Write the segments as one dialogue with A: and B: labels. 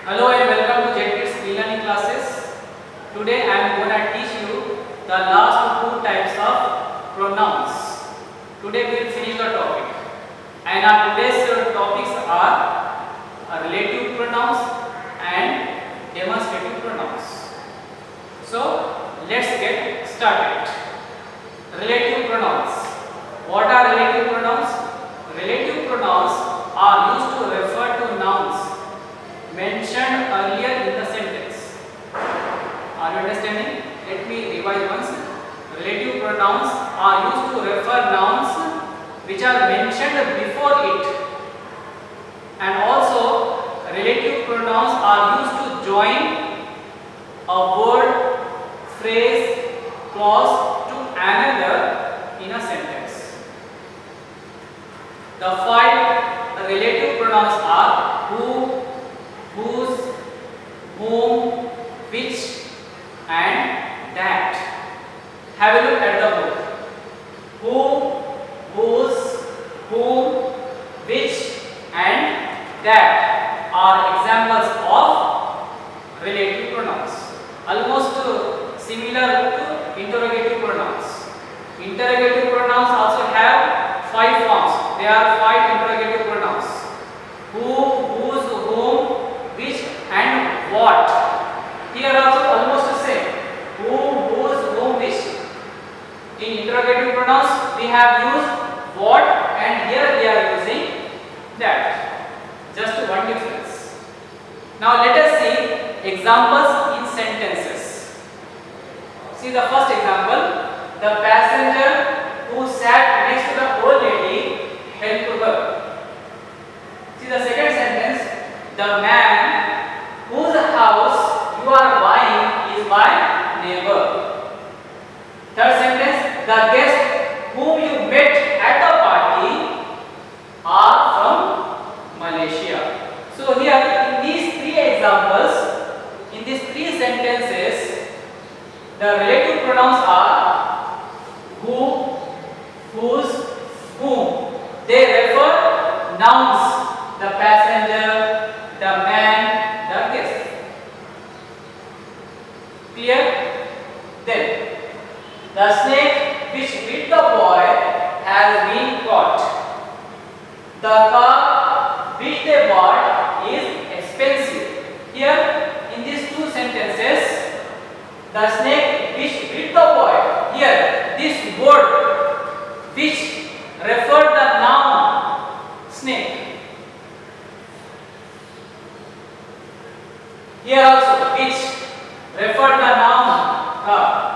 A: Hello and welcome to JetKids e-learning classes. Today I am going to teach you the last two types of pronouns. Today we will finish the topic. And our today's topics are relative pronouns and demonstrative pronouns. So let's get started. Relative pronouns. What are relative pronouns? Relative pronouns are used to refer to nouns mentioned earlier in the sentence. Are you understanding? Let me revise once. Relative pronouns are used to refer nouns which are mentioned before it, and also relative pronouns are used to join a word, phrase, clause to another in a sentence. The five relative pronouns are who, whose, whom, which and that. Have a look at the book. Who, whose, whom, which and that are examples of relative pronouns. Almost similar to interrogative pronouns. Interrogative pronouns also have five forms. There are five interrogative pronouns. Who, whose, whom, which and what. Here also almost the same. Who, whose, whom, which. In interrogative pronouns we have used what, and here we are using that. Just one difference. Now let us see examples in sentences. See the first example. The passenger who sat next to the old lady helped her. See the second sentence. The man whose house you are buying is my neighbor. Third sentence. The guests whom you met at the party are from Malaysia. So here in these three examples, in these three sentences, the relative pronouns are who, whose, whom. They refer nouns. The passenger, the man, the guest. Clear? Then the snake which bit the boy has been caught. The car which they bought is expensive. Here in these two sentences, the snake which bit the boy. Here this word which refer the noun snake. Here also which refer the noun car.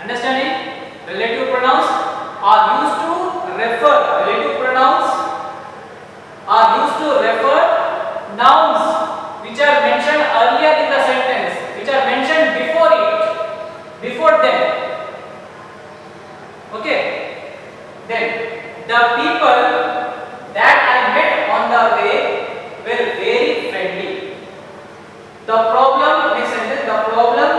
A: Understanding? Relative pronouns are used to refer. Relative pronouns are used to refer nouns which are mentioned earlier in the sentence, which are mentioned before it, before them. Okay. Then the people that I met on the way were very friendly. The problem, next sentence, the problem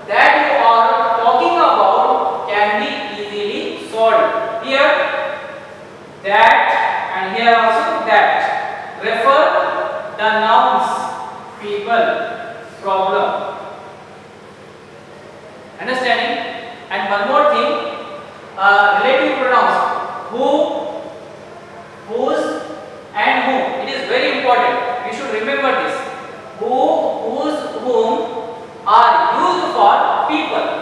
A: that you are talking about can be easily solved. Here that and here also that refer the nouns people, problem. Understanding? And one more thing, relative pronouns who, whose and whom. It is very important. You should remember this. Who, whose, whom are used for people.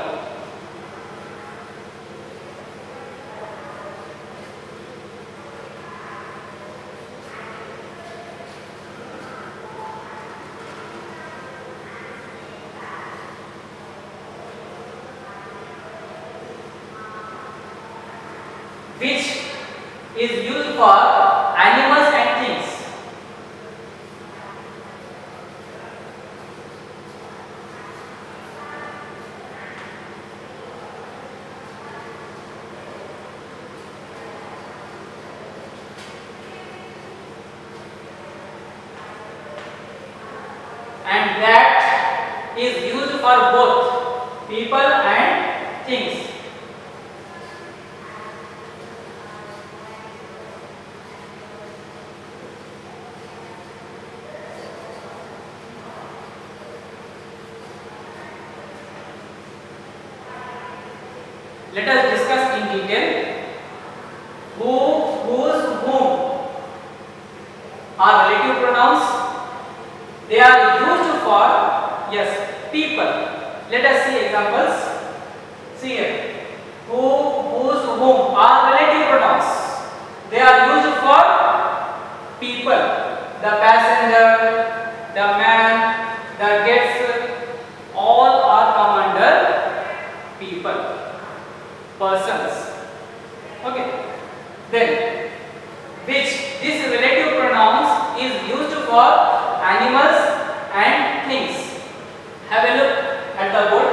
A: Which is used for animals and things. And that is used for both people and things. Let us discuss in detail. Who, whose, whom are relative pronouns. They are used for, yes, people. Let us see examples. See here. Who, whose, whom are relative pronouns. They are used for people. The passenger, the man, the guests, all are come under people, persons. Okay. Then, which this relative pronouns is used for animals and things. Have a look at the board.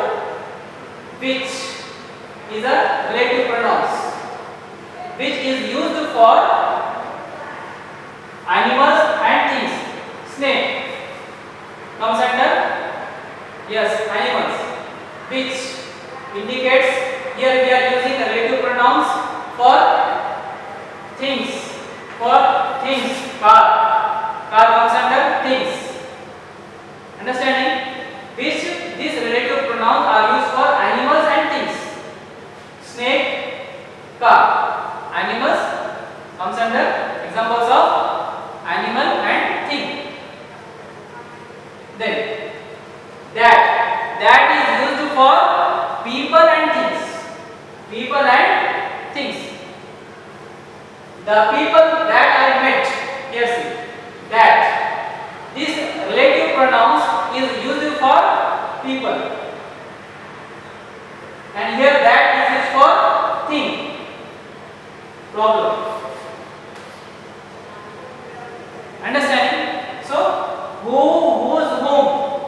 A: Which is a relative pronouns. Which is used for animals and things. Snake comes under, yes, animals. Which indicates here we are using the relative pronouns for things. For things. Car comes under things. Understanding? Which these relative pronouns are used for animals and things. Snake, car. Animals comes under examples of animal and thing. Then that is used for people and things. People and things. The people that I met, here see, that this relative pronouns is used for people, and here that is used for thing. Problem. Understanding? So, who, whose, whom,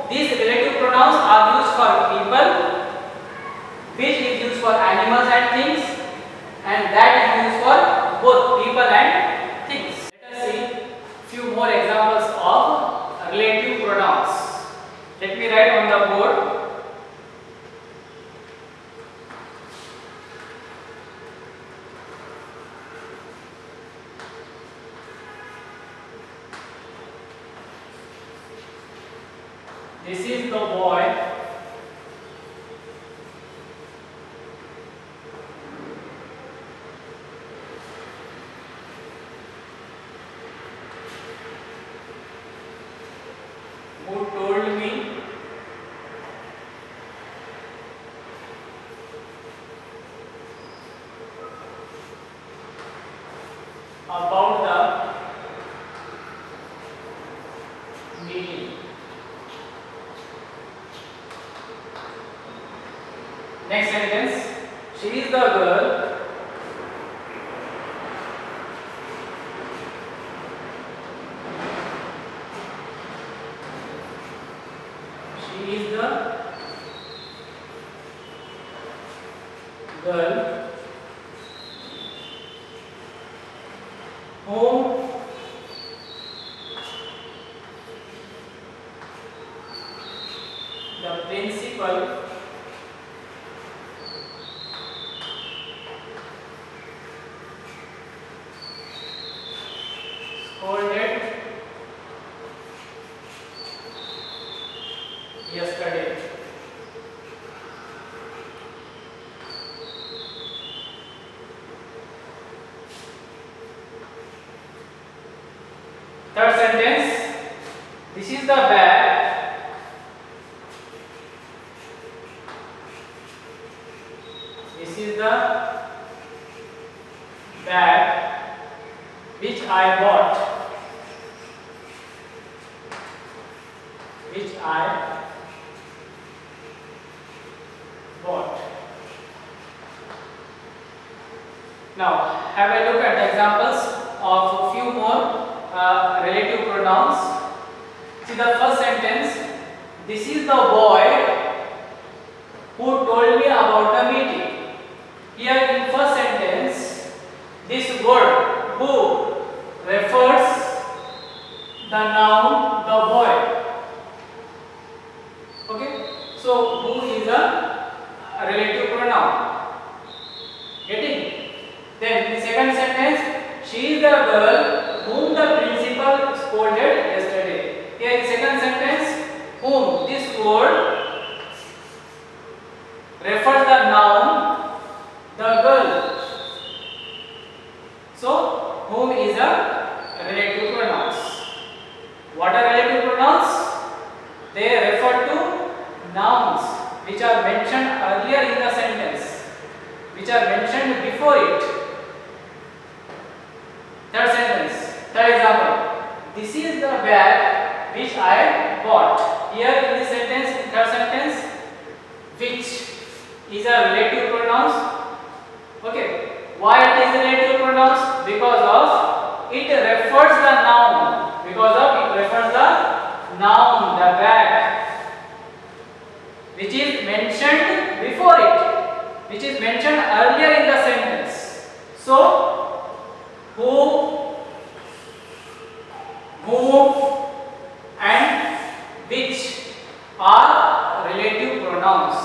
A: these relative pronouns are used for people, which is used for animals and things, and that is used for both people and things. Let us see few more examples of relative pronouns. Let me write on the board. This is the boy. Who told me about the meeting. Next sentence. She is the girl girl whom the principal scolded yesterday. Third sentence. This is the bag which I bought. Now have a look at the examples of few more relative pronouns. See the first sentence. This is the boy who told me about the meeting. Here in first sentence, this word who refers the noun the boy. Okay, so who is a relative pronoun. Getting? Then in second sentence, she is the girl whom the principal scolded yesterday. Here in second sentence, whom, this word refers the noun So whom is a relative pronouns. What are relative pronouns? They refer to nouns which are mentioned earlier in the sentence, which are mentioned before it. Third sentence, third example. This is the bag which I bought. Here in this sentence, in third sentence, which is a relative pronouns. Okay. Why it is relative pronouns? Because of it refers the noun. Because of it refers the noun, the bag, which is mentioned before it, which is mentioned earlier in the sentence. So, who, whom, and which are relative pronouns.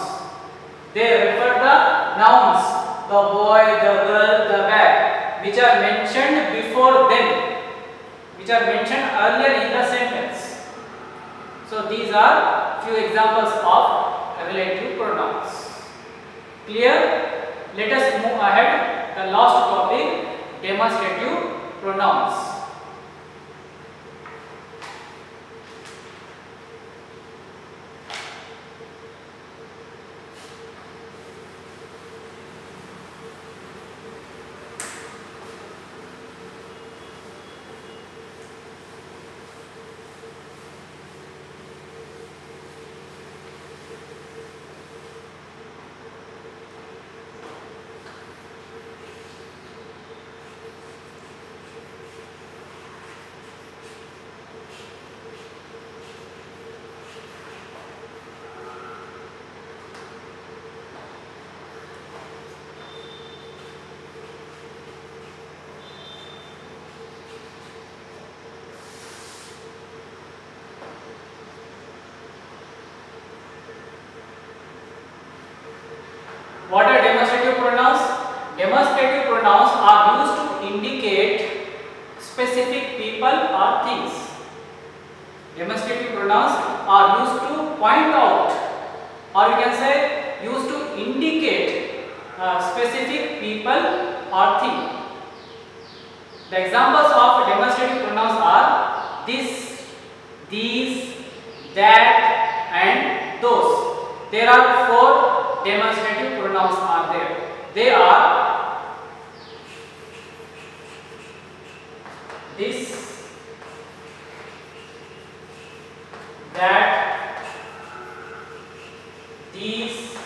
A: They refer the nouns. The boy, the girl, the bag, which are mentioned before them, which are mentioned earlier in the sentence. So these are few examples of relative pronouns. Clear? Let us move ahead. The last topic, demonstrative pronouns. What are demonstrative pronouns? Demonstrative pronouns are used to indicate specific people or things. Demonstrative pronouns are used to point out, or you can say used to indicate specific people or thing. The examples of demonstrative pronouns are this, these, that, and those. There are four demonstrative pronouns are there. They are this, that, these,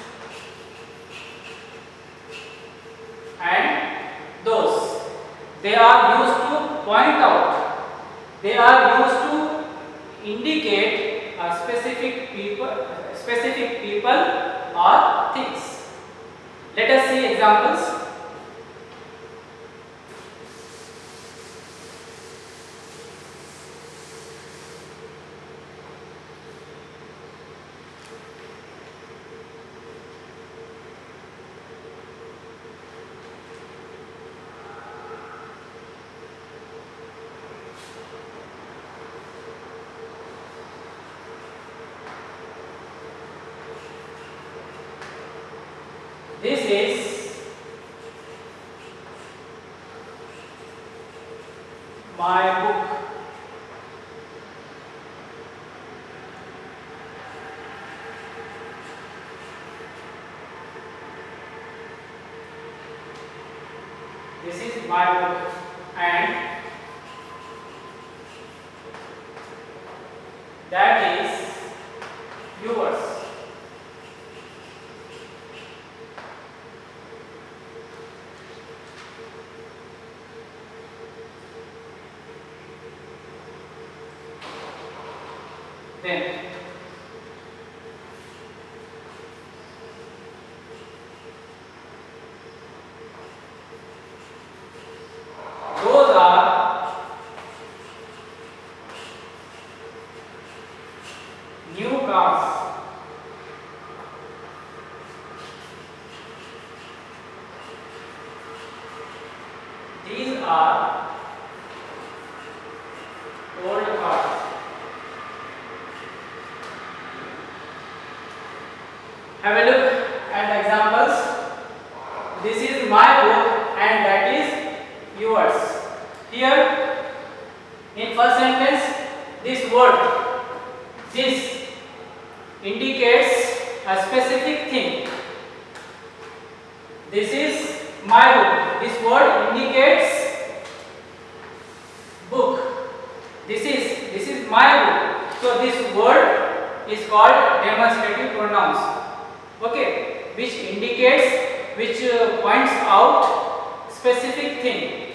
A: and those. They are used to point out. They are used to indicate a specific people or things. Let us see examples. This is my book. This is my book, and that is yours. Then those are new cars. These are old cars. Have a look at examples. This is my book and that is yours. words. Here, in first sentence, this word, this indicates a specific thing. This is my book. This word indicates book. This is my book. So this word is called demonstrative pronouns. Okay, which indicates, which points out specific thing.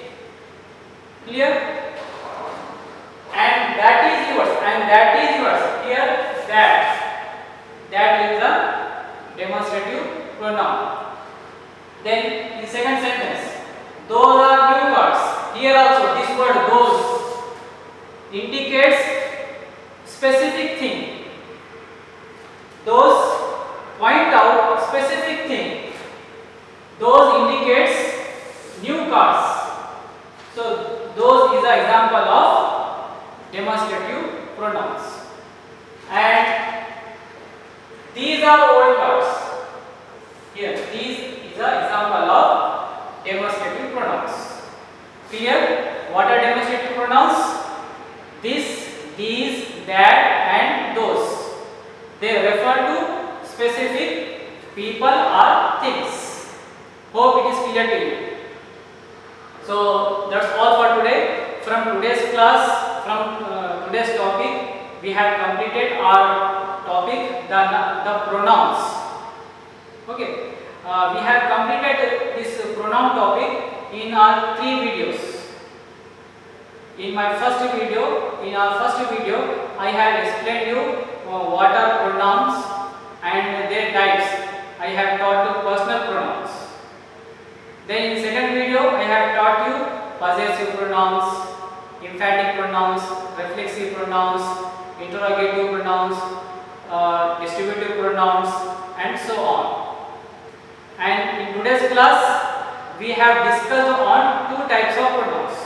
A: Clear? And that is yours. And that is yours. Here, that is a demonstrative pronoun. Then in second sentence, those are new cards. Here also this word those indicates specific thing. Those point out specific thing. Those indicates new cards. So those is an example of demonstrative pronouns. And these are old cards. Here, these is an example of demonstrative pronouns. Clear? What are demonstrative pronouns? This, these, that and those. They refer to specific people or things. Hope it is clear to you. So that's all for today. From today's class, from today's topic, we have completed our topic, the pronouns. Okay. We have completed this pronoun topic in our 3 videos. In our first video, I have explained you what are pronouns and their types. I have taught you personal pronouns. Then in second video, I have taught you possessive pronouns, emphatic pronouns, reflexive pronouns, interrogative pronouns, distributive pronouns, and so on. And in today's class, we have discussed on 2 types of pronouns.